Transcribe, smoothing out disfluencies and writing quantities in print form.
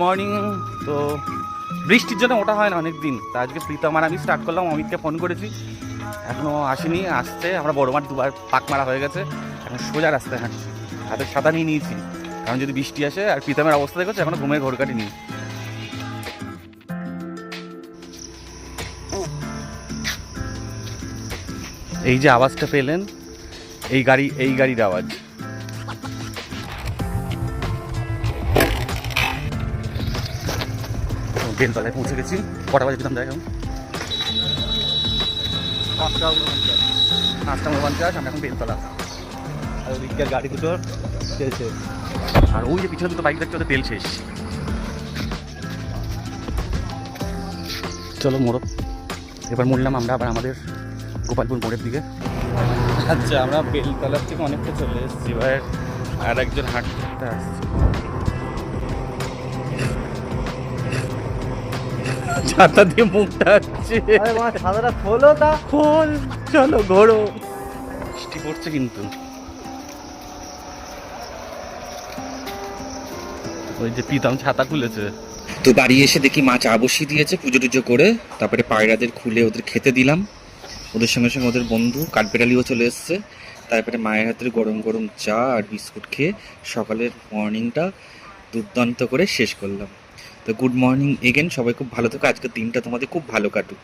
Morning. তো বৃষ্টির জন্য ওটা হয় না অনেক দিন, তা আজকে প্রীতম আর আমি স্টার্ট করলাম। অমিতকে ফোন করেছি, এখনও আসেনি, আসছে। আমরা বড় মাঠ দুবার পাক মারা হয়ে গেছে, এখন সোজা রাস্তায় হাঁটছি। হাতে ছাতা নিয়ে নিয়েছি, কারণ যদি বৃষ্টি আসে। আর প্রীতমের অবস্থা দেখেছে, এখনো ঘুমের ঘোর কাটিনি। এই যে আওয়াজটা পেলেন, এই গাড়ির আওয়াজ। বেলতলায় পৌঁছে গেছি। কটা বাজে প্রীতম দেখ? এখন 5:49। আমরা এখন বেলতলা। আর ওদিককার গাড়ি দুটোর তেল শেষ। আর ওই যে পিছনে দুটো বাইক দেখতে, ওদের তেল শেষ। চলো মোড়, এবার মুড়লাম আমরা আবার আমাদের গোপালপুর মোড়ের দিকে। আচ্ছা, আমরা বেলতলার থেকে অনেকটা চলে এসেছি, এবার আর একজন হাঁটতে আসছে। ছাতা দিয়ে মুখটা আসছে। ছাতাটা খোলো, তা খোল, চলো ঘোরো। বৃষ্টি পড়ছে কিন্তু। ওই যে প্রীতম ছাতা খুলেছে। তো বাড়ি এসে দেখি মা চা বসিয়ে দিয়েছে পুজো টুজো করে। তারপরে পায়রাদের খুলে ওদের খেতে দিলাম। ওদের সঙ্গে সঙ্গে ওদের বন্ধু কাঠবেড়ালিও চলে এসছে। তারপরে মায়ের হাতের গরম গরম চা আর বিস্কুট খেয়ে সকালের মর্নিংটা দুর্দান্ত করে শেষ করলাম। তো গুড মর্নিং এগেন, সবাই খুব ভালো থেকো। আজকের দিনটা তোমাদের খুব ভালো কাটুক।